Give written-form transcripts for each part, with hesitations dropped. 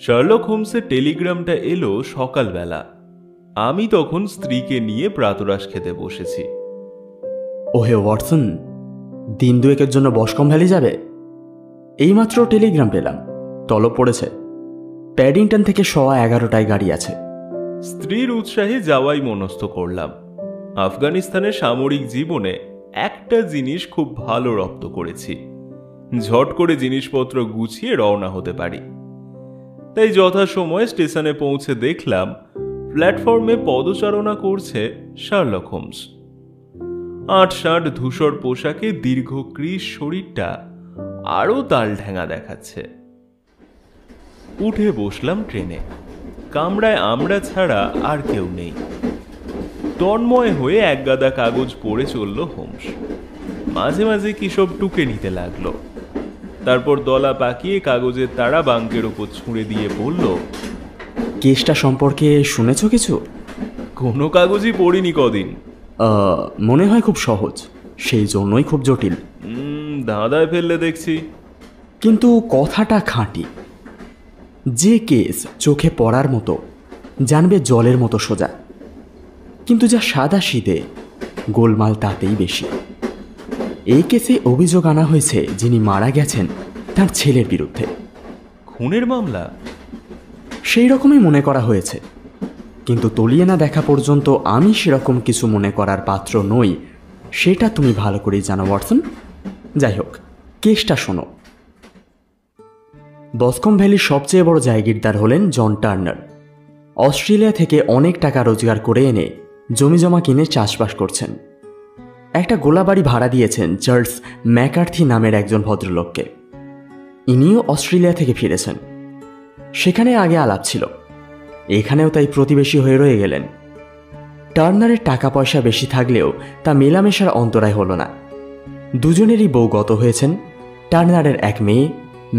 Sherlock হোমসের টেলিগ্রামটা এলো সকালবেলা। আমি তখন স্ত্রীকে নিয়ে প্রাতরাশ খেতে বসেছি। ওহে ওয়াটসন, দিন দুয়েকের জন্য বসকম ভ্যালি যাবে? এইমাত্র টেলিগ্রাম পেলাম, তলব পড়েছে। প্যাডিংটন থেকে 11:15টায় গাড়ি আছে। স্ত্রীর উৎসাহে যাওয়াই মনস্থ করলাম। আফগানিস্তানের সামরিক জীবনে একটা জিনিস খুব ভালো রপ্ত করেছি, ঝট করে জিনিসপত্র গুছিয়ে রওনা হতে পারি। তাই যথাসময়ে স্টেশনে পৌঁছে দেখলাম প্ল্যাটফর্মে পদচারণা করছে শার্লক হোমস। আঁটসাঁট ধূসর পোশাকে দীর্ঘ ক্রিস শরীরটা আরো তাল ঢেঙা দেখাচ্ছে। উঠে বসলাম ট্রেনে। কামরায় আমরা ছাড়া আর কেউ নেই। তন্ময় হয়ে একগাদা কাগজ পড়ে চলল হোমস। মাঝে মাঝে কি সব টুকে নিতে লাগলো। তারপর দলা পাকিয়ে কাগজের তারা বাঙ্কের ওপর ছুঁড়ে দিয়ে বলল, কেসটা সম্পর্কে শুনেছ কিছু? কোনো কাগজই পড়িনি কদিন। মনে হয় খুব সহজ, সেই জন্যই খুব জটিল। দাদায় ফেললে দেখছি। কিন্তু কথাটা খাঁটি। যে কেস চোখে পড়ার মতো, জানবে জলের মতো সোজা, কিন্তু যা সাদা সিধে গোলমাল তাতেই বেশি। এই কেসে অভিযোগ আনা হয়েছে যিনি মারা গেছেন তার ছেলের বিরুদ্ধে। খুনের মামলা? সেই রকমই মনে করা হয়েছে, কিন্তু তলিয়ে না দেখা পর্যন্ত আমি সেরকম কিছু মনে করার পাত্র নই, সেটা তুমি ভালো করেই জানো ওয়াটসন। যাই হোক, কেসটা শোনো। বসকম ভ্যালির সবচেয়ে বড় জায়গিরদার হলেন জন টার্নার। অস্ট্রেলিয়া থেকে অনেক টাকা রোজগার করে এনে জমিজমা কিনে চাষবাস করছেন। একটা গোলাবাড়ি ভাড়া দিয়েছেন চার্লস ম্যাকার্থি নামের একজন ভদ্রলোককে। ইনিও অস্ট্রেলিয়া থেকে ফিরেছেন। সেখানে আগে আলাপ ছিল, এখানেও তাই প্রতিবেশী হয়ে রয়ে গেলেন। টার্নারের টাকা পয়সা বেশি থাকলেও তা মেলামেশার অন্তরায় হল না। দুজনেরই বউ গত হয়েছেন। টার্নারের এক মেয়ে,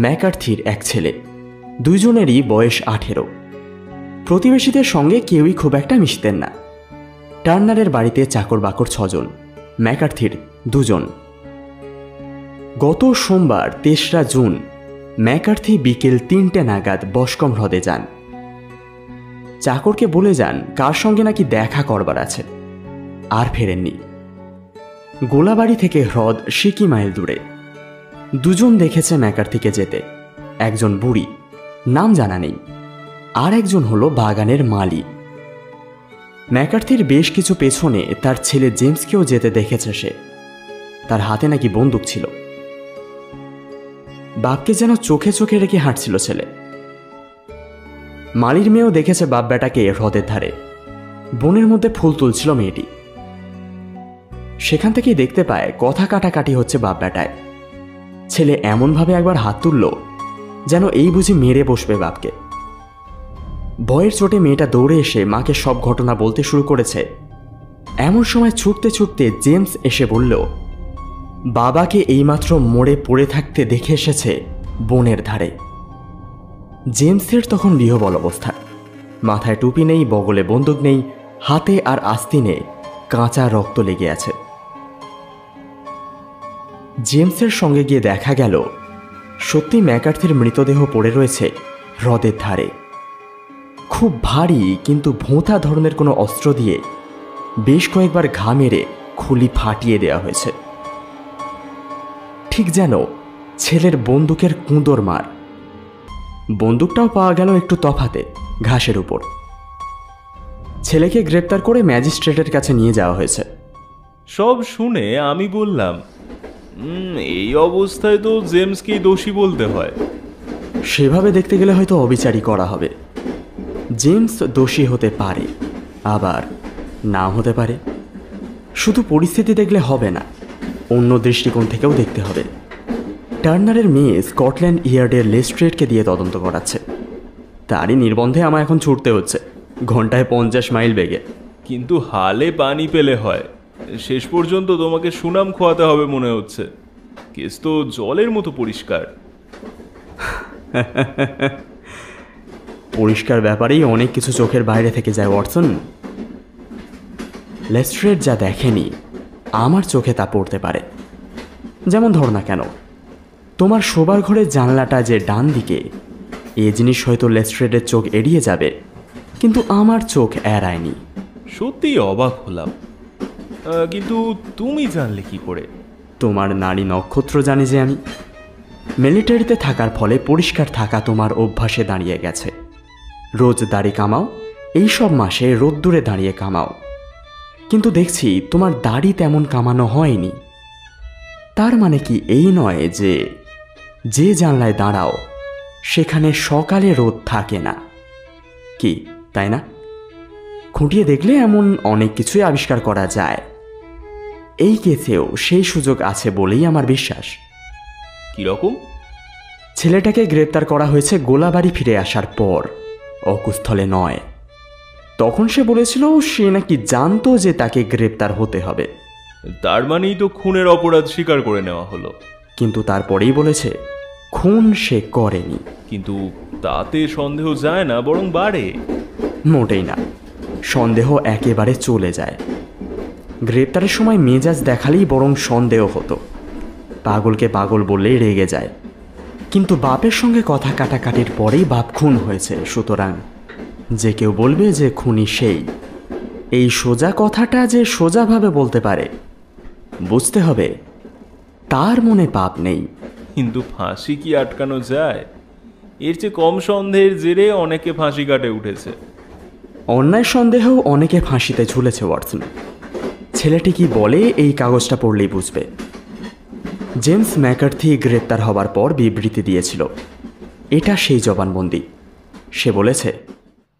ম্যাকার্থির এক ছেলে। দুজনেরই বয়স 18। প্রতিবেশীদের সঙ্গে কেউই খুব একটা মিশতেন না। টার্নারের বাড়িতে চাকর বাকর 6 জন, ম্যাকার্থির 2 জন। গত সোমবার 3রা জুন ম্যাকার্থি বিকেল 3টে নাগাদ বসকম হ্রদে যান। চাকরকে বলে যান কার সঙ্গে নাকি দেখা করবার আছে, আর ফেরেননি। গোলাবাড়ি থেকে হ্রদ 60 মাইল দূরে। 2 জন দেখেছে ম্যাকার্থিকে যেতে। একজন বুড়ি, নাম জানা নেই, আর একজন হলো বাগানের মালি। ম্যাকার্থির বেশ কিছু পেছনে তার ছেলে জেমসকেও যেতে দেখেছে সে। তার হাতে নাকি বন্দুক ছিল। বাপকে যেন চোখে চোখে রেখে হাঁটছিল ছেলে। মালির মেয়েও দেখেছে বাপ বেটাকে হ্রদের ধারে। বনের মধ্যে ফুল তুলছিল মেয়েটি। সেখান থেকেই দেখতে পায় কথা কাটাকাটি হচ্ছে বাপ বেটায়। ছেলে এমনভাবে একবার হাত তুলল যেন এই বুঝি মেরে বসবে বাপকে। ভয়ের চোটে মেয়েটা দৌড়ে এসে মাকে সব ঘটনা বলতে শুরু করেছে। এমন সময় ছুটতে ছুটতে জেমস এসে বলল, বাবাকে এইমাত্র মোড়ে পড়ে থাকতে দেখে এসেছে বনের ধারে। জেমসের তখন বিহবল অবস্থা। মাথায় টুপি নেই, বগলে বন্দুক নেই, হাতে আর আস্তিনে কাঁচা রক্ত লেগে আছে। জেমসের সঙ্গে গিয়ে দেখা গেল সত্যি ম্যাকার্থির মৃতদেহ পড়ে রয়েছে হ্রদের ধারে। খুব ভারী কিন্তু ভোঁতা ধরনের কোনো অস্ত্র দিয়ে বেশ কয়েকবার ঘা মেরে খুলি ফাটিয়ে দেওয়া হয়েছে, ঠিক যেন ছেলের বন্দুকের কুঁদর মার। বন্দুকটাও পাওয়া গেল একটু তফাতে, ঘাসের উপর। ছেলেকে গ্রেপ্তার করে ম্যাজিস্ট্রেটের কাছে নিয়ে যাওয়া হয়েছে। সব শুনে আমি বললাম, এই অবস্থায় তো জেমসকেই দোষী বলতে হয়। সেভাবে দেখতে গেলে হয়তো অবিচারই করা হবে। জেমস দোষী হতে পারে, আবার নাও হতে পারে। শুধু পরিস্থিতি দেখলে হবে না, অন্য দৃষ্টিকোণ থেকেও দেখতে হবে। টার্নারের মেয়ে স্কটল্যান্ড ইয়ার্ডের লেস্ট্রেটকে দিয়ে তদন্ত করাচ্ছে। তারই নির্বন্ধে আমার এখন ছুটতে হচ্ছে ঘন্টায় 50 মাইল বেগে। কিন্তু হালে পানি পেলে হয়। শেষ পর্যন্ত তোমাকে সুনাম খোয়াতে হবে মনে হচ্ছে। কেস তো জলের মতো পরিষ্কার। পরিষ্কার ব্যাপারেই অনেক কিছু চোখের বাইরে থেকে যায় ওয়াটসন। লেস্ট্রেট যা দেখেনি আমার চোখে তা পড়তে পারে। যেমন ধর না কেন, তোমার শোবার ঘরের জানলাটা যে ডান দিকে, এ জিনিস হয়তো লেস্ট্রেডের চোখ এড়িয়ে যাবে, কিন্তু আমার চোখ এড়ায়নি। সত্যিই অবাক হলাম। কিন্তু তুমি জানলে কি করে? তোমার নারী নক্ষত্র জানি যে আমি। মিলিটারিতে থাকার ফলে পরিষ্কার থাকা তোমার অভ্যাসে দাঁড়িয়ে গেছে। রোজ দাড়ি কামাও, এইসব মাসে রোদ্দুরে দাঁড়িয়ে কামাও, কিন্তু দেখছি তোমার দাড়ি তেমন কামানো হয়নি। তার মানে কি এই নয় যে যে জানলায় দাঁড়াও সেখানে সকালে রোদ থাকে না? কি তাই না? খুঁটিয়ে দেখলে এমন অনেক কিছুই আবিষ্কার করা যায়। এই কেসেও সেই সুযোগ আছে বলেই আমার বিশ্বাস। কিরকম? ছেলেটাকে গ্রেপ্তার করা হয়েছে গোলাবাড়ি ফিরে আসার পর, অকুস্থলে নয়। তখন সে বলেছিল সে নাকি জানতো যে তাকে গ্রেপ্তার হতে হবে। তার মানেই তো খুনের অপরাধ স্বীকার করে নেওয়া হলো। কিন্তু তারপরেই বলেছে খুন সে করেনি। কিন্তু তাতে সন্দেহ যায় না, বরং বাড়ে। মোটেই না, সন্দেহ একেবারে চলে যায়। গ্রেপ্তারের সময় মেজাজ দেখালেই বরং সন্দেহ হতো। পাগলকে পাগল বললেই রেগে যায়। কিন্তু বাপের সঙ্গে কথা কাটাকাটির পরেই বাপ খুন হয়েছে, সুতরাং যে কেউ বলবে যে খুনি সেই, এই সোজা কথাটা যে সোজাভাবে বলতে পারে, বুঝতে হবে তার মনে পাপ নেই। কিন্তু ফাঁসি কি আটকানো যায়? এর চেয়ে কম সন্দেহের জেরে অনেকে ফাঁসি কাটে উঠেছে। অন্যায় সন্দেহেও অনেকে ফাঁসিতে ঝুলেছে ওয়াটসন। ছেলেটি কি বলে এই কাগজটা পড়লেই বুঝবে। জেমস ম্যাকার্থি গ্রেপ্তার হবার পর বিবৃতি দিয়েছিল। এটা সেই জবানবন্দি। সে বলেছে,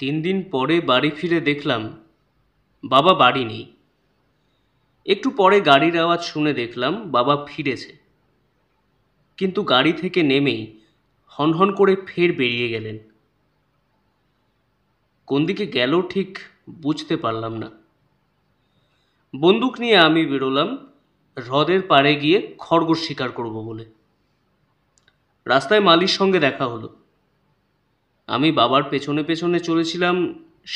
3 দিন পরে বাড়ি ফিরে দেখলাম বাবা বাড়ি নেই। একটু পরে গাড়ির আওয়াজ শুনে দেখলাম বাবা ফিরেছে, কিন্তু গাড়ি থেকে নেমেই হনহন করে ফের বেরিয়ে গেলেন। কোন দিকে গেল ঠিক বুঝতে পারলাম না। বন্দুক নিয়ে আমি বেরোলাম হ্রদের পাড়ে গিয়ে খরগোশ শিকার করব বলে। রাস্তায় মালির সঙ্গে দেখা হলো। আমি বাবার পেছনে পেছনে চলেছিলাম,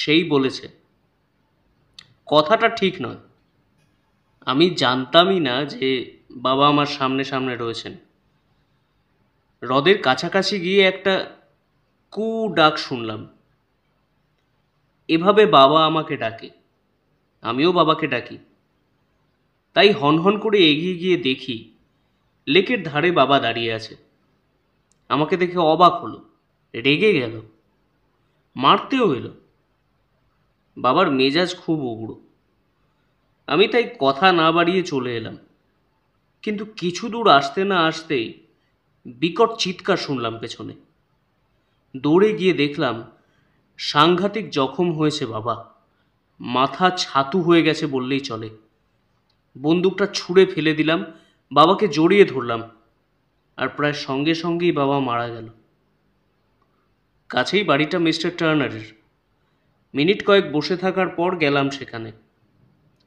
সেই বলেছে কথাটা ঠিক নয়। আমি জানতামই না যে বাবা আমার সামনে সামনে রয়েছেন। হ্রদের কাছাকাছি গিয়ে একটা কু ডাক শুনলাম। এভাবে বাবা আমাকে ডাকে, আমিও বাবাকে ডাকি। তাই হনহন করে এগিয়ে গিয়ে দেখি লেকের ধারে বাবা দাঁড়িয়ে আছে। আমাকে দেখে অবাক হলো, রেগে গেল, মারতেও এলো। বাবার মেজাজ খুব উগ্র। আমি তাই কথা না বাড়িয়ে চলে এলাম। কিন্তু কিছু দূর আসতে না আসতেই বিকট চিৎকার শুনলাম পেছনে। দৌড়ে গিয়ে দেখলাম সাংঘাতিক জখম হয়েছে বাবা, মাথা ছাতু হয়ে গেছে বললেই চলে। বন্দুকটা ছুঁড়ে ফেলে দিলাম, বাবাকে জড়িয়ে ধরলাম, আর প্রায় সঙ্গে সঙ্গেই বাবা মারা গেল। কাছেই বাড়িটা মিস্টার টার্নারের। মিনিট কয়েক বসে থাকার পর গেলাম সেখানে,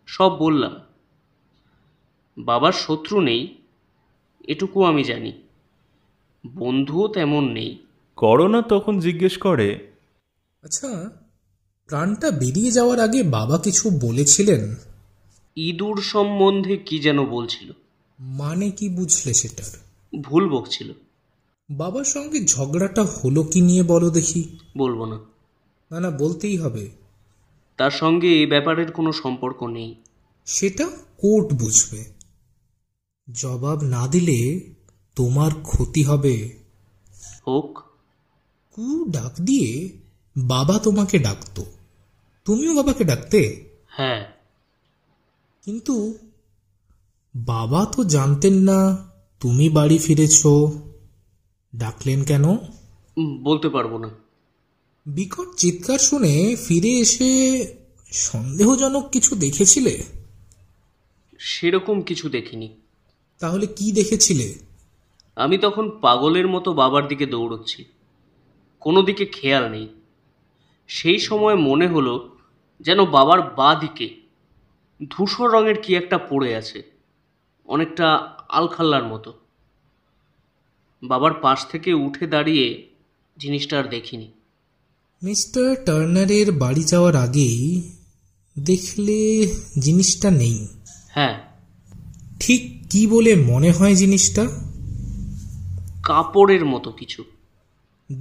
সব বললাম। বাবার শত্রু নেই এটুকু আমি জানি, বন্ধুও তেমন নেই। করোনা তখন জিজ্ঞেস করে, আচ্ছা, প্রাণটা বেরিয়ে যাওয়ার আগে বাবা কিছু বলেছিলেন? ইঁদুর সম্বন্ধে কি যেন বলছিল। মানে কি বুঝলে সেটার? ভুল বকছিল। বাবার সঙ্গে ঝগড়াটা হলো কি নিয়ে বলো দেখি। বলবো না। না না, বলতেই হবে। তার সঙ্গে এই ব্যাপারের কোনো সম্পর্ক নেই। সেটা কোর্ট বুঝবে। জবাব না দিলে তোমার ক্ষতি হবে। হোক। কু ডাক দিয়ে বাবা তোমাকে ডাকতো, তুমিও বাবাকে ডাকতে? হ্যাঁ। কিন্তু বাবা তো জানতেন না তুমি বাড়ি ফিরেছ, ডাকলেন কেন? বলতে পারবো না। বিকট চিৎকার শুনে ফিরে এসে সন্দেহজনক কিছু দেখেছিলে? সেরকম কিছু দেখিনি। তাহলে কি দেখেছিলে? আমি তখন পাগলের মতো বাবার দিকে দৌড়চ্ছি, কোনো দিকে খেয়াল নেই। সেই সময় মনে হলো যেন বাবার বাঁ দিকে ধূসর রঙের কি একটা পড়ে আছে, অনেকটা আলখাল্লার মতো। বাবার পাশ থেকে উঠে দাঁড়িয়ে জিনিসটা আর দেখিনি। মিস্টার টার্নারের বাড়ি যাওয়ার আগেই দেখলে জিনিসটা নেই? হ্যাঁ। ঠিক কি বলে মনে হয় জিনিসটা? কাপড়ের মতো কিছু।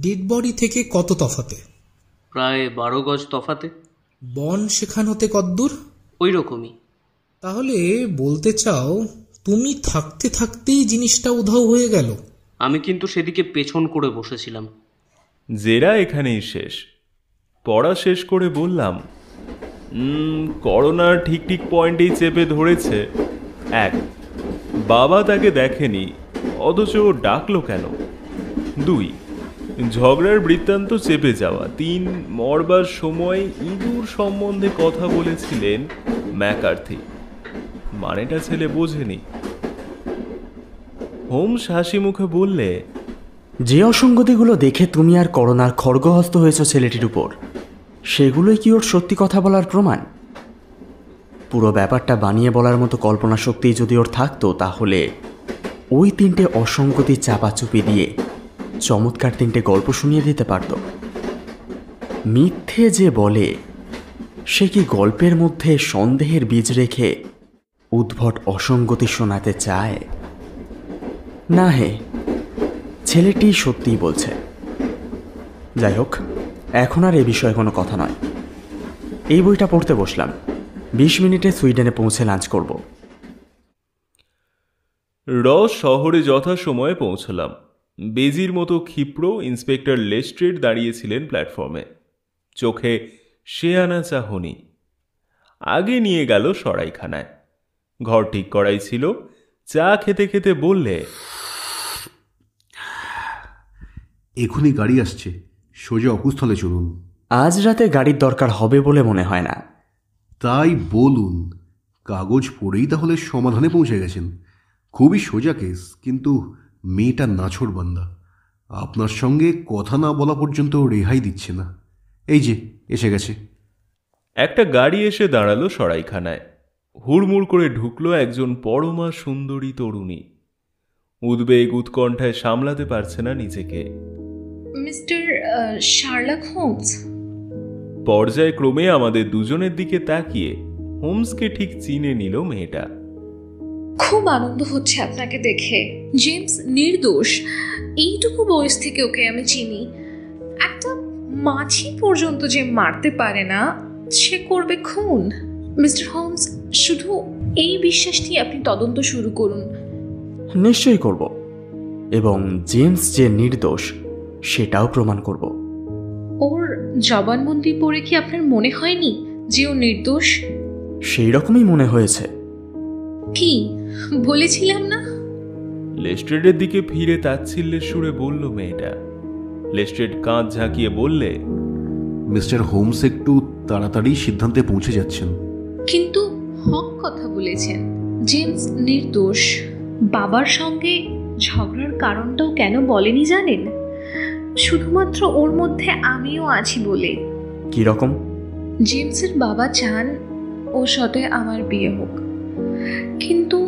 ডেড বডি থেকে কত তফাতে? প্রায় 12 গজ তফাতে। বন সেখান হতে কদ্দূর? ওই রকমই। তাহলে বলতে চাও তুমি থাকতে থাকতেই জিনিসটা উধাও হয়ে গেল? আমি কিন্তু সেদিকে পেছন করে বসেছিলাম। জেরা এখানেই শেষ। পড়া শেষ করে বললাম, করোনা ঠিক ঠিক পয়েন্টেই চেপে ধরেছে। 1, বাবা তাকে দেখেনি, অথচ ডাকলো কেন? 2, ঝগড়ার বৃত্তান্ত চেপে যাওয়া। 3, মরবার সময় ইঁদুর সম্বন্ধে কথা বলেছিলেন ম্যাকার্থি। মানেটা ছেলে বোঝেনি। হোমস হাসি মুখে বললে, যে অসঙ্গতিগুলো দেখে তুমি আর করোনার খড়গহস্ত হয়েছ ছেলেটির উপর, সেগুলোই কি ওর সত্যি কথা বলার প্রমাণ? পুরো ব্যাপারটা বানিয়ে বলার মতো কল্পনা শক্তি যদি ওর থাকতো, তাহলে ওই 3টে অসঙ্গতি চাপাচুপি দিয়ে চমৎকার 3টে গল্প শুনিয়ে দিতে পারত। মিথ্যে যে বলে, সে কি গল্পের মধ্যে সন্দেহের বীজ রেখে উদ্ভট অসঙ্গতি শোনাতে চায়? না হে, ছেলেটি সত্যিই বলছে। যাই হোক, এখন আর এ বিষয়ে কোনো কথা নয়। এই বইটা পড়তে বসলাম। 20 মিনিটে সুইডেনে পৌঁছে লাঞ্চ করব। শহরে যথাসময়ে পৌঁছলাম। বেজির মতো ক্ষিপ্র ইন্সপেক্টর লেস্ট্রেড দাঁড়িয়েছিলেন প্ল্যাটফর্মে। চোখে শেয়ানা চাহনি। আগে নিয়ে গেল সরাইখানায়। ঘর ঠিক করাই ছিল। চা খেতে খেতে বললে, এখনই গাড়ি আসছে, সোজা অকুস্থলে চলুন। আজ রাতে গাড়ির দরকার হবে বলে মনে হয় না। তাই বলুন, কাগজ পড়েই তাহলে সমাধানে পৌঁছে গেছেন। খুবই সোজা কেস, কিন্তু মেয়েটা নাছোড়বান্দা। আপনার সঙ্গে কথা না বলা পর্যন্ত রেহাই দিচ্ছে না। এই যে এসে গেছে। একটা গাড়ি এসে দাঁড়ালো সরাইখানায়। হুড়মুড় করে ঢুকলো একজন পরমা সুন্দরী তরুণী। উদ্বেগ উৎকণ্ঠায় সামলাতে পারছে না নিজেকে। Mister Sherlock Holmes? পর্যায়ক্রমে আমাদের দুজনের দিকে তাকিয়ে হোমসকে ঠিক চিনে নিল মেয়েটা। খুব আনন্দ হচ্ছে আপনাকে দেখে। জেমস নির্দোষ, এইটুকু বয়স থেকে ওকে আমি চিনি। একটা মাছি পর্যন্ত যে মারতে পারে না, সে করবে খুন? মিস্টার হোমস, শুধু এই বিশ্বাস নিয়ে আপনি তদন্ত শুরু করুন। নিশ্চয়ই করব, এবং জেমস যে নির্দোষ সেটাও প্রমাণ করব। ওর জবানবন্দি পড়ে কি আপনার মনে হয়নি যে ও নির্দোষ? সেই রকমই মনে হয়েছে। কি বলেছিলাম না? লেস্ট্রেডের দিকে ফিরে তাচ্ছিল্যের সুরে বলল মেয়েটা। লেস্ট্রেড কাঁধ ঝাঁকিয়ে বললে, মিস্টার হোমস একটু তাড়াতাড়ি সিদ্ধান্তে পৌঁছে যাচ্ছেন। কিন্তু হক কথা বলেছেন, জেমস নির্দোষ। বাবার সঙ্গে ঝগড়ার কারণটাও কেন বলেনি জানেন? শুধুমাত্র ওর মধ্যে আমিও আছি বলে। কি রকম? জেমসের বাবা চান ওর সাথে আমার বিয়ে হোক, কিন্তু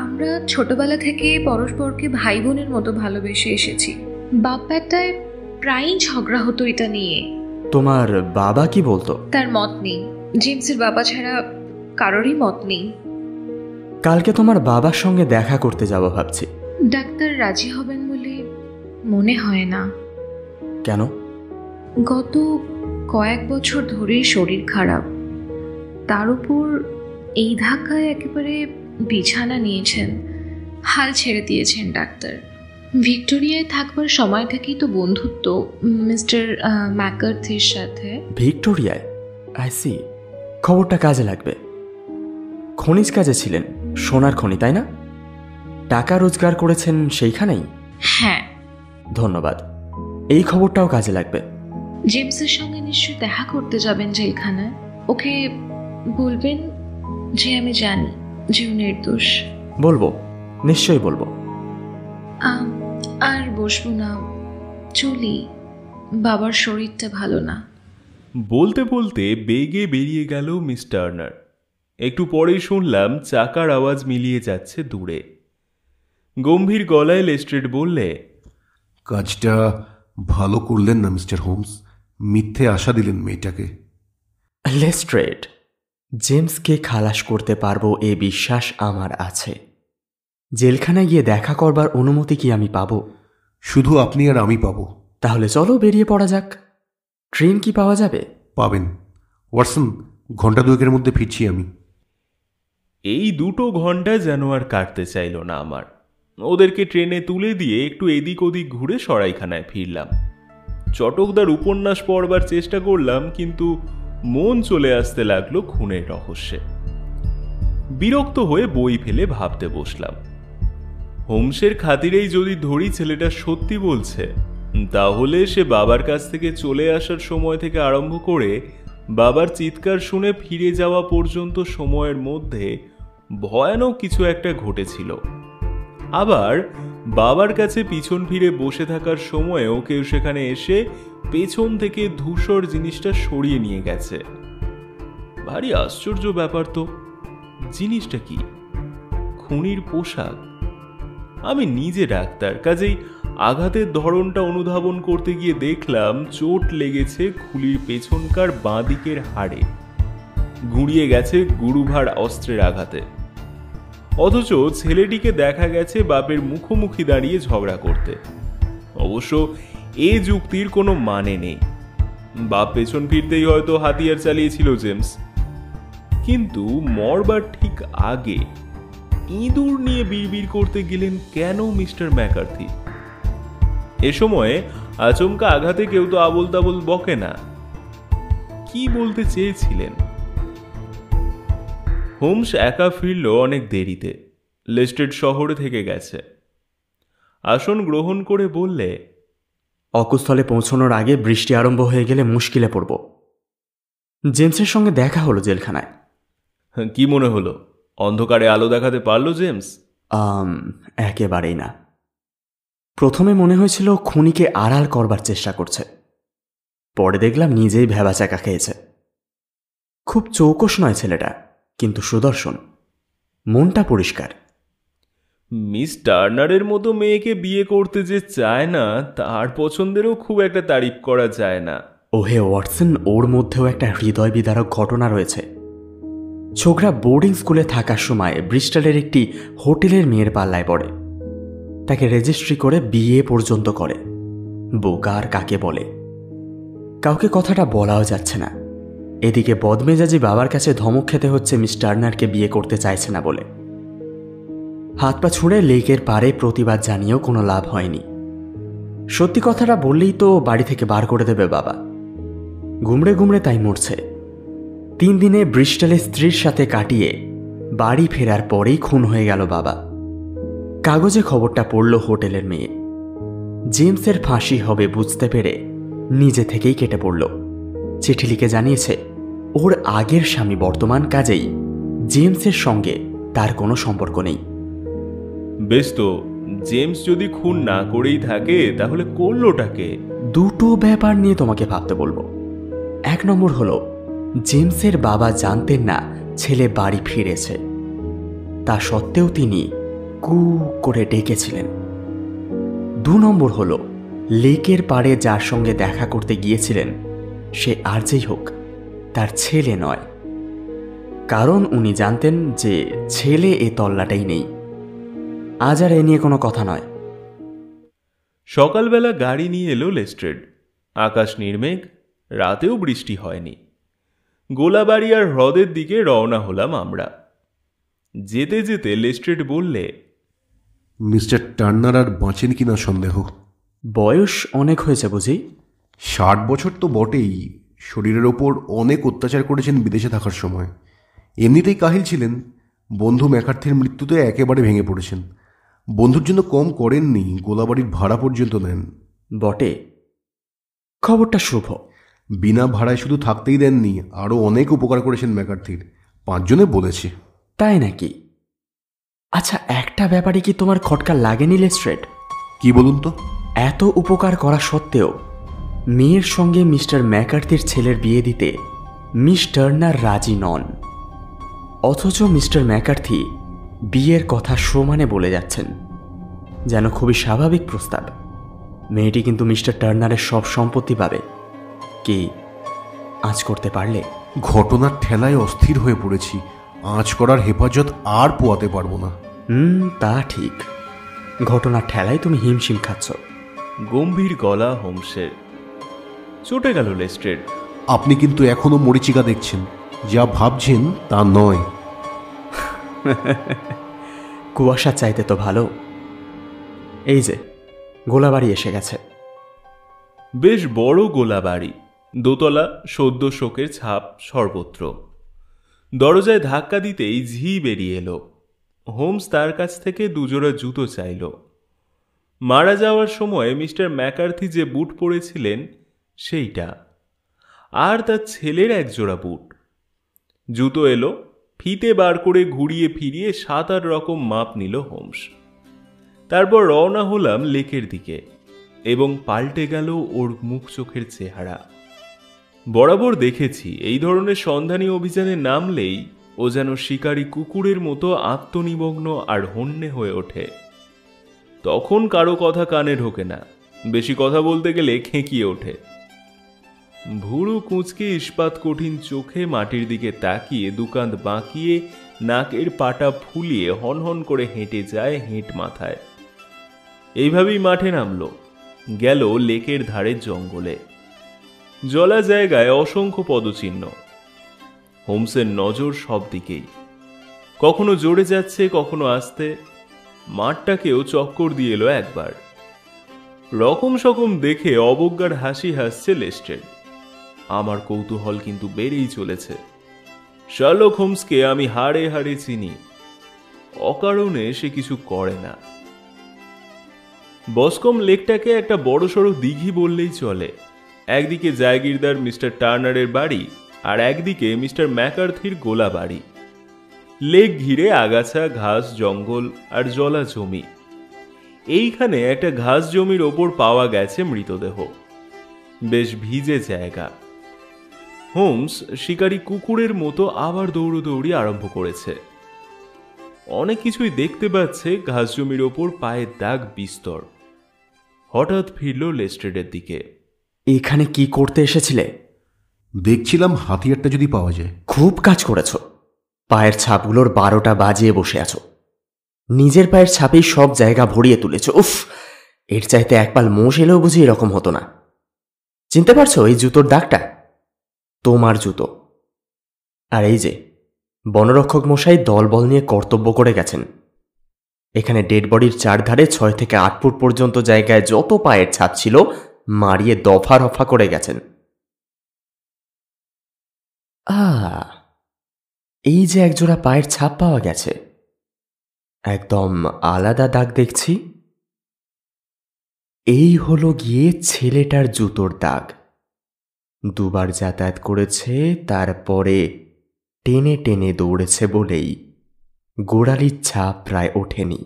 আমরা ছোটবেলা থেকে পরস্পরকে ভাই বোনের মতো ভালোবেসে এসেছি। বাপ বেটায় প্রায়ই ঝগড়া হতো এটা নিয়ে। তোমার বাবা কি বলতো? তার মত নেই। জেমসের বাবা ছাড়া কারোরই মত নেই। কালকে তোমার বাবার সঙ্গে দেখা করতে যাব ভাবছি। ডাক্তার রাজি হবেন বলে মনে হয় না। কেন? গত কয়েক বছর ধরেই শরীর খারাপ, তার উপর এই ধাক্কায় একেবারে বিছানা নিয়েছেন। হাল ছেড়ে দিয়েছেন ডাক্তার। ভিক্টোরিয়ায় থাকবার সময়টাকেই তো বন্ধুত্ব মিস্টার ম্যাকার্থির সাথে। ভিক্টোরিয়ায়? I see. খবরটা কাজে লাগবে। খনিজ কাজে ছিলেন, সোনার খনি, তাই না? টাকা রোজগার করেছেন সেইখানেই? হ্যাঁ। ধন্যবাদ, এই খবরটাও কাজে লাগবে। জেমসের সঙ্গে নিশ্চয়ই দেখা করতে যাবেন জেলখানায়। ওকে বলবেন যে আমি জানি যে ও নির্দোষ। বলবো, নিশ্চয়ই বলবো। আর বসবো না, চলি। বাবার শরীরটা ভালো না। বলতে বলতে বেগে বেরিয়ে গেল মিস টার্নার। একটু পরেই শুনলাম চাকার আওয়াজ মিলিয়ে যাচ্ছে দূরে। গম্ভীর গলায় লেস্ট্রেড বললে, কাজটা ভালো করলেন না মিস্টার হোমস। মিথ্যে আশা দিলেন মেয়েটাকে। লেস্ট্রেড, জেমসকে খালাস করতে পারবো এ বিশ্বাস আমার আছে। জেলখানায় গিয়ে দেখা করবার অনুমতি কি আমি পাবো? শুধু আপনি আর আমি পাবো। তাহলে চলো বেরিয়ে পড়া যাক। ট্রেন কি পাওয়া যাবে? পাবেন ওয়াটসন, ঘন্টা দুয়েকের মধ্যে ফিরছি আমি। এই 2 ঘন্টা যেন আর কাটতে চাইল না আমার। ওদেরকে ট্রেনে তুলে দিয়ে একটু এদিক ওদিক ঘুরে সরাইখানায় ফিরলাম। চটকদার উপন্যাস পড়বার চেষ্টা করলাম, কিন্তু মন চলে আসতে লাগলো খুনের রহস্যে। বিরক্ত হয়ে বই ফেলে ভাবতে বসলাম। হোমসের খাতিরেই যদি ধরি ছেলেটা সত্যি বলছে, তাহলে সে বাবার কাছ থেকে চলে আসার সময় থেকে আরম্ভ করে বাবার চিৎকার শুনে ফিরে যাওয়া পর্যন্ত সময়ের মধ্যে ভয়ানক কিছু একটা ঘটেছিল। আবার বাবার কাছে পিছন ফিরে বসে থাকার সময়েও কেউ সেখানে এসে পেছন থেকে ধূসর জিনিসটা সরিয়ে নিয়ে গেছে। ভারী আশ্চর্য ব্যাপার তো। জিনিসটা কি? খুনির পোশাক। আমি নিজে ডাক্তার, কাজেই আঘাতের ধরনটা অনুধাবন করতে গিয়ে দেখলাম চোট লেগেছে খুলির পেছনকার বাঁ দিকের হাড়ে, গুঁড়িয়ে গেছে গুরুভার অস্ত্রের আঘাতে। অথচ ছেলেটিকে দেখা গেছে বাপের মুখোমুখি দাঁড়িয়ে ঝগড়া করতে। অবশ্য এ যুক্তির কোনো মানে নেই। বাপ পেছন ফিরতেই হয়তো হাতিয়ার চালিয়েছিল জেমস। কিন্তু মরবার ঠিক আগে ইঁদুর নিয়ে বিড়বিড় করতে গেলেন কেন মিস্টার ম্যাকার্থি? এ সময়ে আচমকা আঘাতে কেউ তো আবোল তাবোল বকে না। কি বলতে চেয়েছিলেন? হোমস একা ফিরল অনেক দেরিতে। লেস্টেড শহরে থেকে গেছে। আসন গ্রহণ করে বললে, অকুস্থলে পৌঁছানোর আগে বৃষ্টি আরম্ভ হয়ে গেলে মুশকিলে পড়ব। জেমসের সঙ্গে দেখা হলো জেলখানায়। কি মনে হলো? অন্ধকারে আলো দেখাতে পারলো জেমস? একেবারেই না। প্রথমে মনে হয়েছিল খুনিকে আড়াল করবার চেষ্টা করছে, পরে দেখলাম নিজেই ভেবাচাকা খেয়েছে। খুব চৌকস নয় ছেলেটা, কিন্তু সুদর্শন, মনটা পরিষ্কার। মিস টার্নারের মতো মেয়েকে বিয়ে করতে যে চায় না, তার পছন্দেরও খুব একটা তারিফ করা যায় না। ওহে ওয়াটসন, ওর মধ্যেও একটা হৃদয় বিদারক ঘটনা রয়েছে। ছোকরা বোর্ডিং স্কুলে থাকার সময় ব্রিস্টলের একটি হোটেলের মেয়ের পাল্লায় পড়ে, তাকে রেজিস্ট্রি করে বিয়ে পর্যন্ত করে। বোকা আর কাকে বলে? কাউকে কথাটা বলাও যাচ্ছে না। এদিকে বদমেজাজি বাবার কাছে ধমক খেতে হচ্ছে মিস টার্নারকে বিয়ে করতে চাইছে না বলে। হাত পা ছুঁড়ে লেকের পারে প্রতিবাদ জানিয়েও কোনো লাভ হয়নি। সত্যি কথাটা বললেই তো বাড়ি থেকে বার করে দেবে বাবা। গুমড়ে গুমড়ে তাই মরছে। 3 দিনে ব্রিস্টলে স্ত্রীর সাথে কাটিয়ে বাড়ি ফেরার পরেই খুন হয়ে গেল বাবা। কাগজে খবরটা পড়ল হোটেলের মেয়ে। জেমসের ফাঁসি হবে বুঝতে পেরে নিজে থেকেই কেটে পড়ল। চিঠি লিখে জানিয়েছে ওর আগের স্বামী বর্তমান, কাজেই জেমসের সঙ্গে তার কোনো সম্পর্ক নেই। বেশ তো, জেমস যদি খুন না করেই থাকে তাহলে করলোটাকে? 2টো ব্যাপার নিয়ে তোমাকে ভাবতে বলবো। 1 নম্বর হলো, জেমসের বাবা জানতেন না ছেলে বাড়ি ফিরেছে, তা সত্ত্বেও তিনি কু করে ডেকেছিলেন। 2 নম্বর হলো, লেকের পাড়ে যার সঙ্গে দেখা করতে গিয়েছিলেন সে আর যেই হোক তার ছেলে নয়, কারণ উনি জানতেন যে ছেলে এ তল্লাটাই নেই। আজ আর এ নিয়ে কোনো কথা নয়। সকালবেলা গাড়ি নিয়ে এলো লেস্ট্রেড। আকাশ নির্মেঘ, রাতেও বৃষ্টি হয়নি। গোলাবাড়ি আর হ্রদের দিকে রওনা হলাম আমরা। যেতে যেতে লেস্ট্রেড বললে, মিস্টার টার্নার আর বাঁচেন কিনা সন্দেহ। বয়স অনেক হয়েছে বুঝি? 60 বছর তো বটেই। শরীরের ওপর অনেক অত্যাচার করেছেন বিদেশে থাকার সময়। এমনিতেই কাহিল ছিলেন। বন্ধু ম্যাকার্থির মৃত্যুতে একেবারে ভেঙে পড়েছেন। বন্ধুর জন্য কম করেননি, গোলাবাড়ির ভাড়া পর্যন্ত নেন। বটে, খবরটা শুভ। বিনা ভাড়ায় শুধু থাকতেই দেননি, আরও অনেক উপকার করেছেন ম্যাকার্থির। 5 জনে বলেছে। তাই নাকি? আচ্ছা, একটা ব্যাপারে কি তোমার খটকা লাগেনি লেস্ট্রেড? কি বলুন তো? এত উপকার করা সত্ত্বেও মেয়ের সঙ্গে মিস্টার ম্যাকার্থির ছেলের বিয়ে দিতে মিস টার্নার রাজি নন, অথচ মিস্টার ম্যাকার্থি বিয়ের কথা সমানে বলে যাচ্ছেন, যেন খুবই স্বাভাবিক প্রস্তাব। মেয়েটি কিন্তু মিস্টার টার্নারের সব সম্পত্তি পাবে। কি আঁচ করতে পারলে? ঘটনার ঠেলায় অস্থির হয়ে পড়েছি। আঁচ করার হেফাজত আর পোয়াতে পারবো না। তা ঠিক। ঘটনার ঠেলায় তুমি হিমশিম খাচ্ছ। গম্ভীর গলা হোমসের। চটে গেল লেস্ট্রেড। আপনি কিন্তু এখনো মরিচিকা দেখছেন, যা ভাবছেন তা নয়। কুয়াশা চাইতে তো ভালো। এই যে গোলাবাড়ি এসে গেছে। বেশ বড় গোলাবাড়ি, দোতলা, সদ্য শোকের ছাপ সর্বত্র। দরজায় ধাক্কা দিতেই ঝি বেরিয়ে এলো। হোমস তার কাছ থেকে দুজোড়া জুতো চাইল। মারা যাওয়ার সময় মিস্টার ম্যাকার্থি যে বুট পরেছিলেন সেইটা, আর তার ছেলের একজোড়া বুট। জুতো এলো, ফিতে বার করে ঘুরিয়ে ফিরিয়ে 7-8 রকম মাপ নিল হোমস। তারপর রওনা হলাম লেকের দিকে, এবং পাল্টে গেল ওর মুখ চোখের চেহারা। বরাবর দেখেছি এই ধরনের সন্ধানী অভিযানে নামলেই ও যেন শিকারী কুকুরের মতো আত্মনিমগ্ন আর হন্যে হয়ে ওঠে। তখন কারো কথা কানে ঢোকে না, বেশি কথা বলতে গেলে খেঁকিয়ে ওঠে। ভুরু কুঁচকে ইস্পাত কঠিন চোখে মাটির দিকে তাকিয়ে দুকাঁধ বাঁকিয়ে নাকের পাটা ফুলিয়ে হনহন করে হেঁটে যায় হেঁট মাথায়। এইভাবেই মাঠে নামলো, গেল লেকের ধারের জঙ্গলে। জলা জায়গায় অসংখ্য পদচিহ্ন। হোমসের নজর সব দিকেই, কখনো জোরে যাচ্ছে, কখনো আস্তে। মাঠটাকেও চক্কর দিয়ে এলো একবার। রকম সকম দেখে অবজ্ঞার হাসি হাসছে লেস্ট্রেড। আমার কৌতূহল কিন্তু বেড়েই চলেছে। শার্লক হোমসকে আমি হাড়ে হাড়ে চিনি, অকারণে সে কিছু করে না। বসকম লেকটাকে একটা বড়সড় দিঘি বললেই চলে। একদিকে জায়গিরদার মিস্টার টার্নারের বাড়ি, আর একদিকে মিস্টার ম্যাকার্থির গোলা বাড়ি। লেক ঘিরে আগাছা, ঘাস, জঙ্গল আর জলা জমি। এইখানে একটা ঘাস জমির ওপর পাওয়া গেছে মৃতদেহ। বেশ ভিজে জায়গা। হোমস শিকারী কুকুরের মতো আবার দৌড়দৌড়ি আরম্ভ করেছে। অনেক কিছুই দেখতে পাচ্ছে ঘাস জমির ওপর পায়ের দাগ বিস্তর। হঠাৎ ফিরল লেস্ট্রেডের দিকে। এখানে কি করতে এসেছিলে? দেখছিলাম হাতিয়ারটা যদি পাওয়া যায়। খুব কাজ করেছ। পায়ের ছাপগুলোর 12টা বাজিয়ে বসে আছো। নিজের পায়ের ছাপেই সব জায়গা ভরিয়ে তুলেছ। উফ, এর চাইতে একপাল মোষ এলেও বুঝি এরকম হতো না। চিনতে পারছো এই জুতোর দাগটা? তোমার জুতো। আর এই যে বনরক্ষক মশাই দলবল নিয়ে কর্তব্য করে গেছেন। এখানে ডেড বডির চারধারে 6 থেকে 8 ফুট পর্যন্ত জায়গায় যত পায়ের ছাপ ছিল মারিয়ে দফা রফা করে গেছেন। এই যে একজোড়া পায়ের ছাপ পাওয়া গেছে, একদম আলাদা দাগ দেখছি। এই হলো গিয়ে ছেলেটার জুতোর দাগ। দুবার যাতায়াত করেছে, তারপরে টেনে টেনে দৌড়েছে বলেই গোড়ালির ছাপ প্রায় ওঠেনি।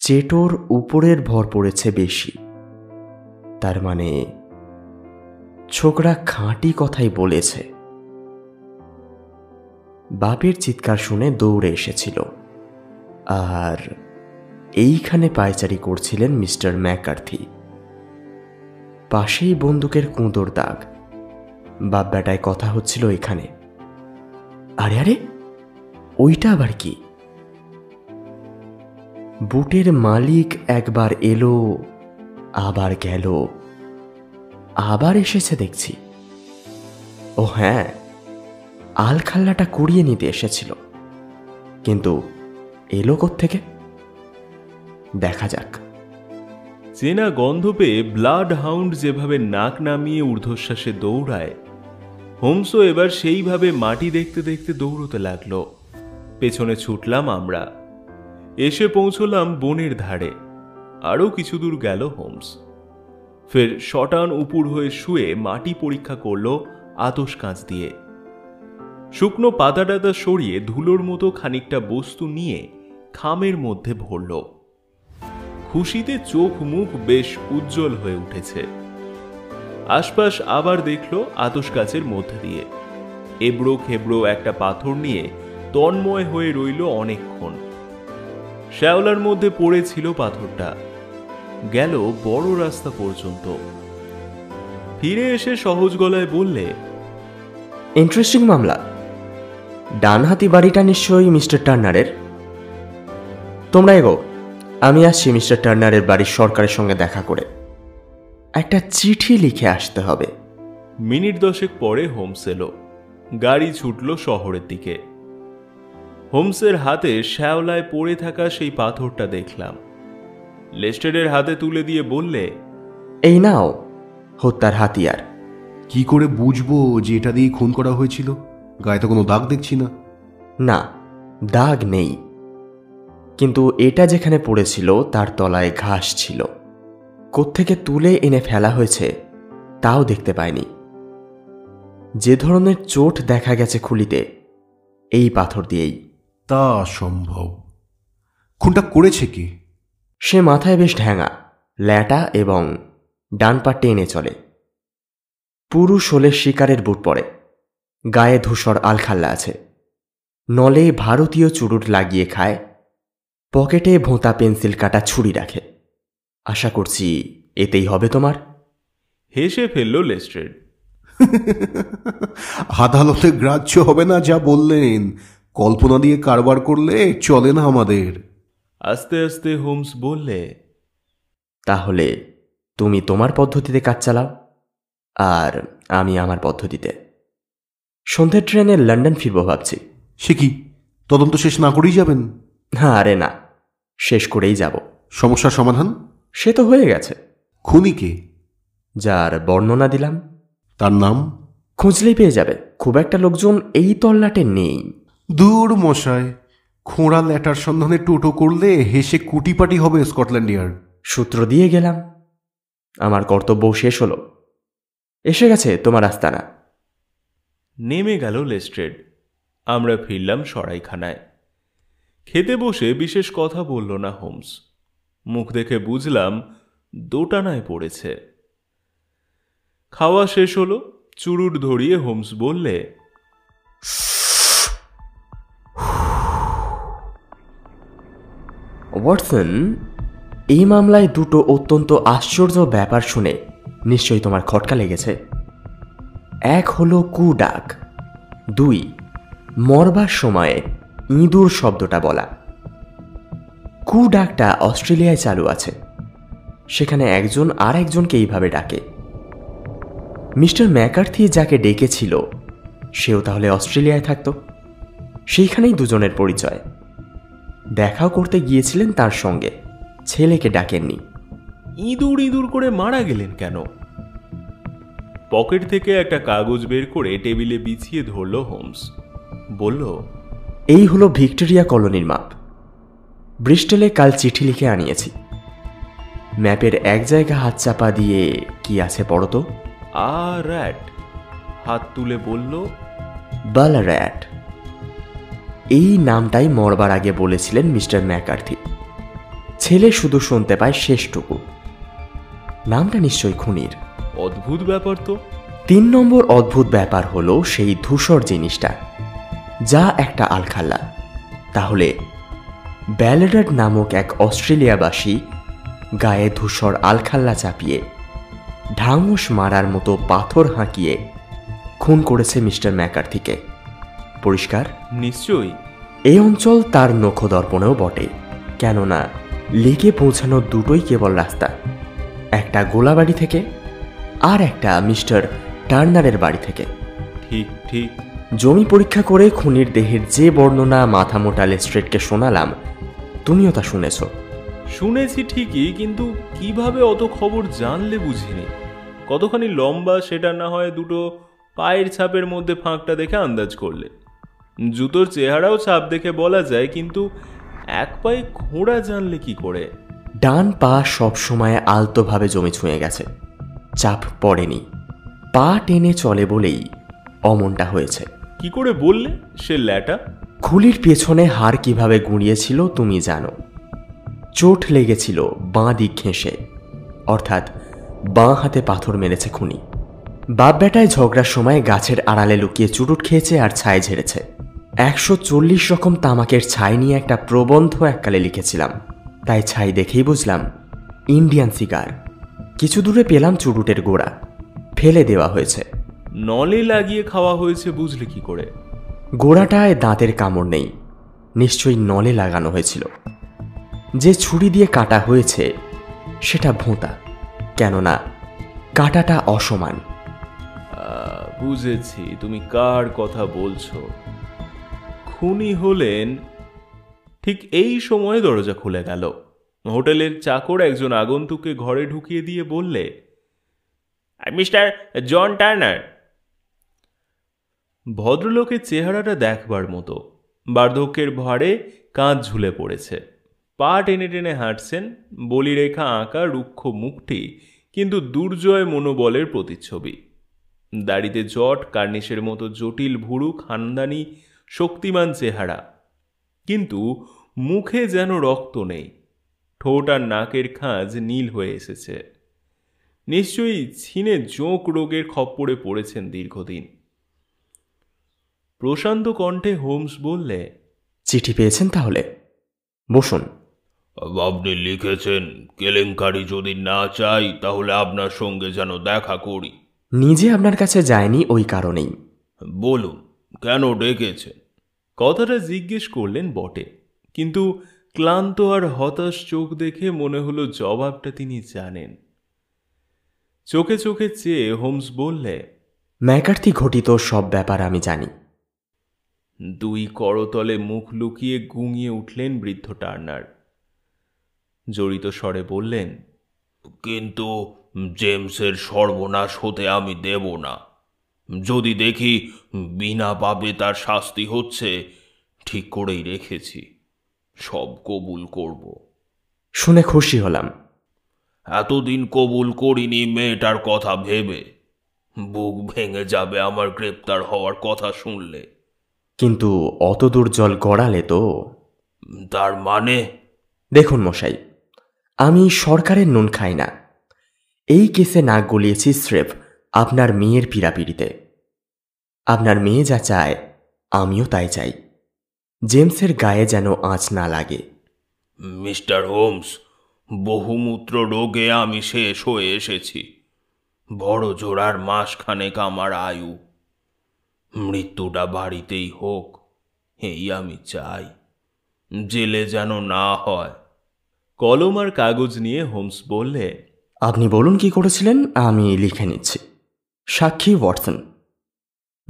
চেটোর উপরের ভর পড়েছে বেশি। তার মানে ছোকরা খাঁটি কথাই বলেছে। বাপের চিৎকার শুনে দৌড়ে এসেছিল, আর এইখানে পায়চারি করছিলেন মিস্টার ম্যাকার্থি। পাশেই বন্দুকের কুঁদোর দাগ। বাপ বেটায় কথা হচ্ছিল এখানে। আরে আরে, ওইটা আবার কি? বুটের মালিক একবার এলো, আবার গেল, আবার এসেছে দেখছি। ও হ্যাঁ, আলখাল্লাটা কুড়িয়ে নিতে এসেছিল, কিন্তু এলো কোত্থেকে? দেখা যাক। চেনা গন্ধ পেয়ে ব্লাড হাউন্ড যেভাবে নাক নামিয়ে ঊর্ধ্বশ্বাসে দৌড়ায়, হোমসও এবার সেইভাবে মাটি দেখতে দেখতে দৌড়তে লাগলো। পেছনে ছুটলাম আমরা। এসে পৌঁছলাম বনের ধারে। আরও কিছু দূর গেল হোমস। ফের শটান উপুর হয়ে শুয়ে মাটি পরীক্ষা করল আতস কাঁচ দিয়ে। শুকনো পাতা টাতা সরিয়ে ধুলোর মতো খানিকটা বস্তু নিয়ে খামের মধ্যে ভরল। খুশিতে চোখ মুখ বেশ উজ্জ্বল হয়ে উঠেছে। আশপাশ আবার দেখল আতস কাচের মধ্যে দিয়ে। এবড়ো খেবড়ো একটা পাথর নিয়ে তন্ময় হয়ে রইল অনেকক্ষণ। শ্যাওলার মধ্যে পড়েছিল পাথরটা। গেল বড় রাস্তা পর্যন্ত। ফিরে এসে সহজ গলায় বললে, ইন্টারেস্টিং মামলা। ডানহাতি বাড়িটা নিশ্চয়ই মিস্টার টার্নারের। তোমরা এগো, আমি আসছি মিস্টার টার্নারের বাড়ির সরকারের সঙ্গে দেখা করে। একটা চিঠি লিখে আসতে হবে। মিনিট 10 পরে হোমস এলো। গাড়ি ছুটল শহরের দিকে। হোমসের হাতে শ্যাওলায় পড়ে থাকা সেই পাথরটা দেখলাম। লেস্টারের হাতে তুলে দিয়ে বললে, এই নাও হত্যার হাতিয়ার। কি করে বুঝবো যে এটা দিয়ে খুন করা হয়েছিল? গায়ে তো কোনো দাগ দেখছি না। না, দাগ নেই, কিন্তু এটা যেখানে পড়েছিল তার তলায় ঘাস ছিল। কোত্থেকে তুলে এনে ফেলা হয়েছে তাও দেখতে পাইনি। যে ধরনের চোট দেখা গেছে খুলিতে, এই পাথর দিয়েই। তা সম্ভব। খুনটা করেছে কে? সে মাথায় বেশ ঢ্যাঙা, ল্যাটা এবং ডান পা টেনে চলে। পুরুষ হলে শিকারের বুট পরে, গায়ে ধূসর আলখাল্লা আছে, নলে ভারতীয় চুরুট লাগিয়ে খায়, পকেটে ভোঁতা পেন্সিল কাটা ছুরি রাখে। আশা করছি এতেই হবে তোমার। হেসে ফেলল লেস্ট্রেড। আদালতে গ্রাহ্য হবে না যা বললেন। কল্পনা দিয়ে কারবার করলে চলে না আমাদের। আস্তে আস্তে হোমস বললে, তাহলে তুমি তোমার পদ্ধতিতে কাজ চালাও, আর আমি আমার পদ্ধতিতে। সন্ধ্যের ট্রেনে লন্ডন ফিরব ভাবছি। সে কি, তদন্ত শেষ না করেই যাবেন? আরে না, শেষ করেই যাব। সমস্যার সমাধান? সে তো হয়ে গেছে। খুনিকে? যার বর্ণনা দিলাম। তার নাম? খুঁজলেই পেয়ে যাবে। খুব একটা লোকজন এই তল্লাটে নেই। দূর মশায়, খোঁড়া ল্যাটার সন্ধানে টোটো করলে হেসে কুটিপাটি হবে স্কটল্যান্ড ইয়ার্ড। সূত্র দিয়ে গেলাম, আমার কর্তব্য শেষ হলো। এসে গেছে তোমার আস্তানা। নেমে গেল লেস্ট্রেড। আমরা ফিরলাম সরাইখানায়। খেতে বসে বিশেষ কথা বলল না হোমস। মুখ দেখে বুঝলাম দোটানায় পড়েছে। খাওয়া শেষ হলো। চুরুট ধরিয়ে হোমস বললে, ওয়াটসন, এই মামলায় দুটো অত্যন্ত আশ্চর্য ব্যাপার শুনে নিশ্চয়ই তোমার খটকা লেগেছে। এক হলো কুডাক, দুই মরবার সময়ে ইঁদুর শব্দটা বলা। কুডাকটা অস্ট্রেলিয়ায় চালু আছে। সেখানে একজন আর একজনকে এইভাবে ডাকে। মিস্টার ম্যাকার্থি যাকে ডেকেছিল সেও তাহলে অস্ট্রেলিয়ায় থাকত। সেইখানেই দুজনের পরিচয়। দেখাও করতে গিয়েছিলেন তার সঙ্গে, ছেলেকে ডাকেননি। ইঁদুর ইঁদুর করে মারা গেলেন কেন? পকেট থেকে একটা কাগজ বের করে টেবিলে বিছিয়ে ধরল হোমস। বলল, এই হলো ভিক্টোরিয়া কলোনির মাপ। ব্রিস্টলে কাল চিঠি লিখে আনিয়েছি। ম্যাপের এক জায়গা হাত চাপা দিয়ে কি আছে পড়ো তো। র্যাট। হাত তুলে বলল, বালার‍্যাট। এই নামটাই মরবার আগে বলেছিলেন মিস্টার ম্যাকার্থি। ছেলে শুধু শুনতে পায় শেষটুকু। নামটা নিশ্চয়ই খুনির। অদ্ভুত ব্যাপার তো। 3 নম্বর অদ্ভুত ব্যাপার হলো সেই ধূসর জিনিসটা, যা একটা আলখাল্লা। তাহলে ব্যালার‍্যাট নামক এক অস্ট্রেলিয়াবাসী গায়ে ধূসর আলখাল্লা চাপিয়ে ঢাঙুস মারার মতো পাথর হাঁকিয়ে খুন করেছে মিস্টার ম্যাকার্থিকে। পরিষ্কার? নিশ্চয়ই। এই অঞ্চল তার নখদর্পণেও বটে, কেননা লেকে পৌঁছানোর দুটোই কেবল রাস্তা। একটা গোলাবাড়ি থেকে, আর একটা মিস্টার টার্নারের বাড়ি থেকে। ঠিক ঠিক। জমি পরীক্ষা করে খুনির দেহের যে বর্ণনা মাথামোটা লেস্ট্রেডকে শোনালাম, তুমিও তা শুনেছ। শুনেছি ঠিকই, কিন্তু কিভাবে অত খবর জানলে বুঝিনি। কতখানি লম্বা সেটা না হয় দুটো পায়ের ছাপের মধ্যে ফাঁকটা দেখে আন্দাজ করলে। জুতোর চেহারাও ছাপ দেখে বলা যায়, কিন্তু এক পায়ে খোঁড়া জানলে কি করে? ডান পা সবসময় আলতোভাবে জমি ছুঁয়ে গেছে, চাপ পড়েনি। পা টেনে চলে বলেই অমনটা হয়েছে। কি করে বললে সে ল্যাটা? খুলির পেছনে হাড় কিভাবে গুঁড়িয়েছিল তুমি জানো। চোট লেগেছিল বাঁ দিক ঘেঁষে, অর্থাৎ বাঁ হাতে পাথর মেরেছে খুনি। বাপ বেটায় ঝগড়ার সময় গাছের আড়ালে লুকিয়ে চুরুট খেয়েছে আর ছাই ঝেড়েছে। 140 রকম তামাকের ছাই নিয়ে একটা প্রবন্ধ এককালে লিখেছিলাম, তাই ছাই দেখেই বুঝলাম ইন্ডিয়ান সিগার। কিছু দূরে পেলাম চুরুটের গোড়া, ফেলে দেওয়া হয়েছে। নলে লাগিয়ে খাওয়া হয়েছে বুঝলে কি করে? গোড়াটায় দাঁতের কামড় নেই, নিশ্চয়ই নলে লাগানো হয়েছিল। যে ছুরি দিয়ে কাটা হয়েছে সেটা ভোঁতা, কেননা কাটাটা অসমান। বুঝেছি তুমি কার কথা বলছো। খুনি হলেন। ঠিক এই সময় দরজা খুলে গেল। হোটেলের চাকর একজন আগন্তুককে ঘরে ঢুকিয়ে দিয়ে বললে, মিস্টার জন টার্নার। ভদ্রলোকের চেহারাটা দেখবার মতো। বার্ধক্যের ভারে কাঁধ ঝুলে পড়েছে, পা টেনে টেনে হাঁটছেন, বলিরেখা আঁকা রুক্ষ মুখটি কিন্তু দুর্জয় মনোবলের প্রতিচ্ছবি। দাড়িতে জট, কার্নিশের মতো জটিল ভুরু, খানদানি শক্তিমান চেহারা, কিন্তু মুখে যেন রক্ত নেই। ঠোঁট আর নাকের খাঁজ নীল হয়ে এসেছে। নিশ্চয়ই ছিনে জোঁক রোগের খপ্পরে পড়েছেন দীর্ঘদিন। প্রশান্ত কণ্ঠে হোমস বললে, চিঠি পেয়েছেন তাহলে? বসুন। আপনি লিখেছেন কেলেঙ্কারি যদি না চাই তাহলে আপনার সঙ্গে যেন দেখা করি। নিজে আপনার কাছে যায়নি ওই কারণেই। বলুন কেন ডেকেছেন? কথাটা জিজ্ঞেস করলেন বটে, কিন্তু ক্লান্ত আর হতাশ চোখ দেখে মনে হলো জবাবটা তিনি জানেন। চোখে চোখে চেয়ে হোমস বললে, ম্যাকার্থি ঘটিত সব ব্যাপার আমি জানি। দুই করতলে মুখ লুকিয়ে গুঙিয়ে উঠলেন বৃদ্ধ টার্নার। জড়িত স্বরে বললেন, কিন্তু জেমসের সর্বনাশ হতে আমি দেব না। যদি দেখি বিনা পাপে তার শাস্তি হচ্ছে, ঠিক করেই রেখেছি, সব কবুল করব। শুনে খুশি হলাম। এতদিন কবুল করিনি মেয়েটার কথা ভেবে। বুক ভেঙে যাবে আমার গ্রেপ্তার হওয়ার কথা শুনলে। কিন্তু অত দূর জল গড়ালে তো। তার মানে? দেখুন মশাই, আমি সরকারের নুন খাই না। এই কেসে নাক গলিয়েছি স্রেফ আপনার মেয়ের পীড়াপিড়িতে। আপনার মেয়ে যা চায় আমিও তাই চাই। জেমসের গায়ে যেন আঁচ না লাগে। মিস্টার হোমস, বহুমূত্র রোগে আমি শেষ হয়ে এসেছি। বড় জোড়ার মাসখানেক আমার আয়ু। মৃত্যুটা বাড়িতেই হোক, এই আমি চাই। জেলে যেন না হয়। কলম আর কাগজ নিয়ে হোমস বললে, আপনি বলুন কি করেছিলেন, আমি লিখে নিচ্ছি। সাক্ষী ওয়াটসন।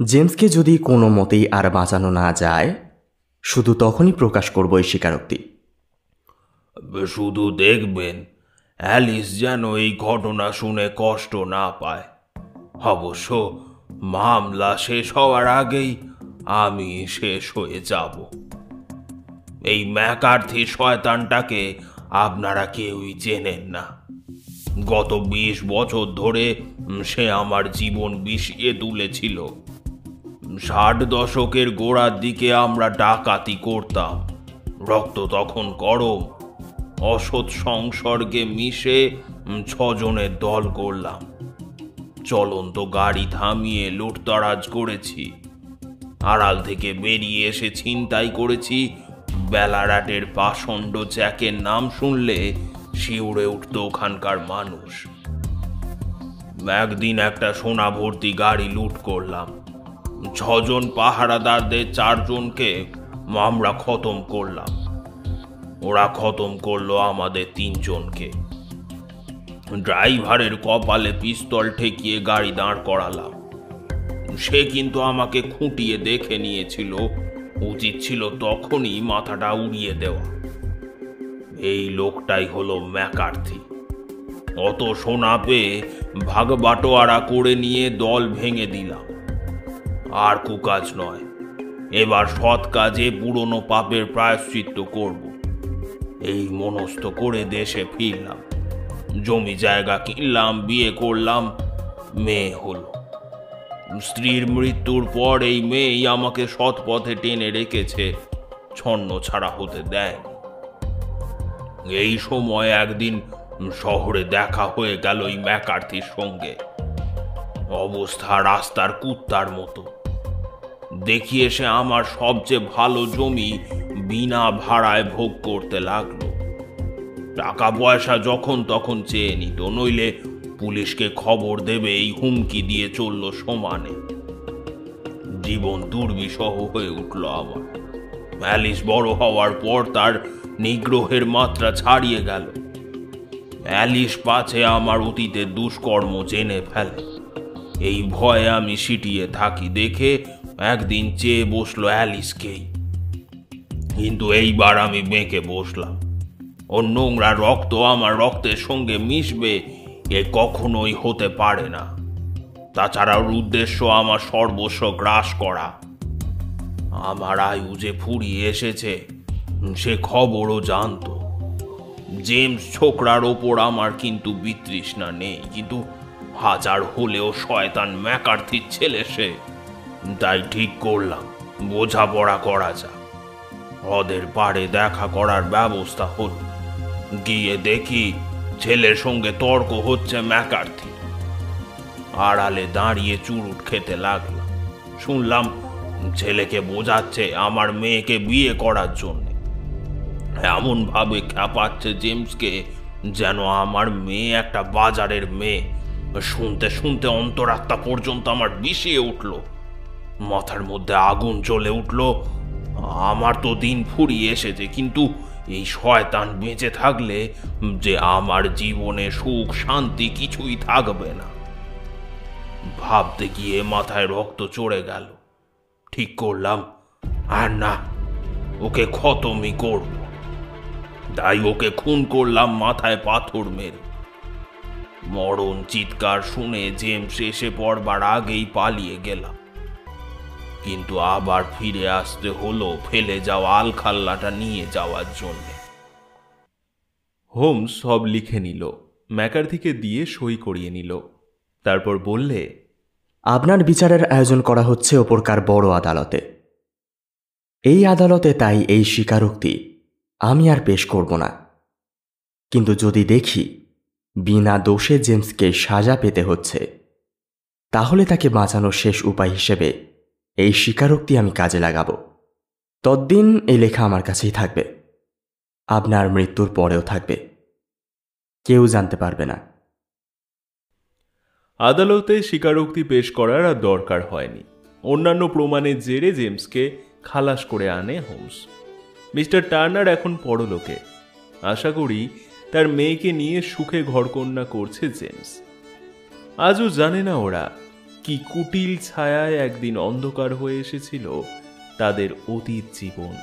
জেমসকে যদি কোনো মতেই আর বাঁচানো না যায়, শুধু তখনই প্রকাশ করব এই স্বীকারোক্তি। শুধু দেখবেন অ্যালিস যেন এই ঘটনা শুনে কষ্ট না পায়। অবশ্য মামলা শেষ হওয়ার আগেই আমি শেষ হয়ে যাব। এই ম্যাকার্থি শয়তানটাকে আপনারা কেউই চেনেন না। গত 20 বছর ধরে সে আমার জীবন বিষিয়ে তুলেছিল। 60 দশকের গোড়ার দিকে আমরা ডাকাতি করতাম। রক্ত তখন গরম। অসৎ সংসর্গে মিশে 6 জনের দল করলাম। চলন্ত গাড়ি থামিয়ে লুটতরাজ করেছি। আড়াল থেকে বেরিয়ে এসে ছিনতাই করেছি। বেলারাটের পাষণ্ড জ্যাকের নাম শুনলে শিউরে উঠত ওখানকার মানুষ। একদিন একটা সোনা ভর্তি গাড়ি লুট করলাম। 6 জন পাহারাদারদের 4 জনকে আমরা খতম করলাম। ওরা খতম করলো আমাদের 3 জনকে। ড্রাইভারের কপালে পিস্তল ঠেকিয়ে গাড়ি দাঁড় করালাম। সে কিন্তু আমাকে খুঁটিয়ে দেখে নিয়েছিল। উচিত ছিল তখনই মাথাটা উড়িয়ে দেওয়া। এই লোকটাই হলো ম্যাকার্থি। অত সোনা পেয়ে ভাগ বাটোয়ারা করে নিয়ে দল ভেঙে দিলাম। আর কুকাজ নয়, এবার সৎ কাজে পুরনো পাপের প্রায়শ্চিত্ত করব। এই মনস্থ করে দেশে ফিরলাম। জমি জায়গা কিনলাম, বিয়ে করলাম, মেয়ে হলো। স্ত্রীর মৃত্যুর পর এই মেয়েই আমাকে সৎ পথে টেনে রেখেছে, ছন্ন ছাড়া হতে দেয়। এই সময় একদিন শহরে দেখা হয়ে গেল এই ম্যাকার্থির সঙ্গে। অবস্থা রাস্তার কুত্তার মতো। দেখিয়ে সে আমার সবচেয়ে ভালো জমি বিনা ভাড়ায় ভোগ করতে লাগলো। টাকা পয়সা যখন তখন চেয়ে নিত, নইলে পুলিশকে খবর দেবে এই হুমকি দিয়ে চলল সমানে। জীবন দুর্বিষহ হয়ে উঠল আমার। অ্যালিস বড় হওয়ার পর তার নিগ্রহের মাত্রা ছাড়িয়ে গেল। অ্যালিস পাছে আমার অতীতের দুষ্কর্ম জেনে ফেলে, এই ভয়ে আমি সিটিয়ে থাকি দেখে একদিন চেয়ে বসলো অ্যালিসকেই। কিন্তু এইবার আমি বেঁকে বসলাম। ওর নোংরা রক্ত আমার রক্তের সঙ্গে মিশবে এ কখনোই হতে পারে না। তাছাড়া ওর উদ্দেশ্য আমার সর্বস্ব গ্রাস করা। আমার আয়ু যে ফুরিয়ে এসেছে সে খবরও জানতো। জেমস ছোকরার ওপর আমার কিন্তু বিতৃষ্ণা নেই, কিন্তু হাজার হলেও শয়তান ম্যাকার্থির ছেলে সে। তাই ঠিক করলাম বোঝাপড়া করা যাক। হ্রদের পাড়ে দেখা করার ব্যবস্থা হল। গিয়ে দেখি ছেলের সঙ্গে তর্ক হচ্ছে ম্যাকার্থি। আড়ালে দাঁড়িয়ে চুরুট খেতে লাগলাম। শুনলাম ছেলেকে বোঝাচ্ছে আমার মেয়েকে বিয়ে করার জন্য। এমন ভাবে খ্যাপাচ্ছে জেমসকে যেন আমার মেয়ে একটা বাজারের মেয়ে। শুনতে শুনতে অন্তরাত্মা পর্যন্ত আমার বিষিয়ে উঠল। মাথার মধ্যে আগুন জ্বলে উঠল। আমার তো দিন ফুরিয়ে এসেছে, কিন্তু এই শয়তান বেঁচে থাকলে যে আমার জীবনে সুখ শান্তি কিছুই থাকবে না। ভাবতে গিয়ে মাথায় রক্ত চড়ে গেল। ঠিক করলাম আর না, ওকে খতমই করব। তাই ওকে খুন করলাম মাথায় পাথর মেরে। মরণ চিৎকার শুনে জেমস এসে পড়বার আগেই পালিয়ে গেলাম, কিন্তু আবার ফিরে আসতে হলো ফেলে যাওয়া আলখাল্লাটা নিয়ে যাওয়ার জন্য। হোমস সব লিখে নিল, ম্যাকার্থিকে দিয়ে সই করিয়ে নিল। তারপর বললে, আপনার বিচারের আয়োজন করা হচ্ছে ওপরকার বড় আদালতে। এই আদালতে তাই এই স্বীকারোক্তি আমি আর পেশ করব না। কিন্তু যদি দেখি বিনা দোষে জেমসকে সাজা পেতে হচ্ছে, তাহলে তাকে বাঁচানোর শেষ উপায় হিসেবে এই স্বীকারোক্তি আমি কাজে লাগাব। ততদিন এই লেখা আমার কাছেই থাকবে, আপনার মৃত্যুর পরেও থাকবে, কেউ জানতে পারবে না। আদালতে স্বীকারোক্তি পেশ করার আর দরকার হয়নি। অন্যান্য প্রমাণের জেরে জেমসকে খালাস করে আনে হোমস। মিস্টার টার্নার এখন পরলোকে। আশা করি তার মেয়েকে নিয়ে সুখে ঘরকন্যা করছে জেমস। আজও জানে না ওরা কি কুটিল ছায়ায় একদিন অন্ধকার হয়ে এসেছিল তাদের অতীত জীবন।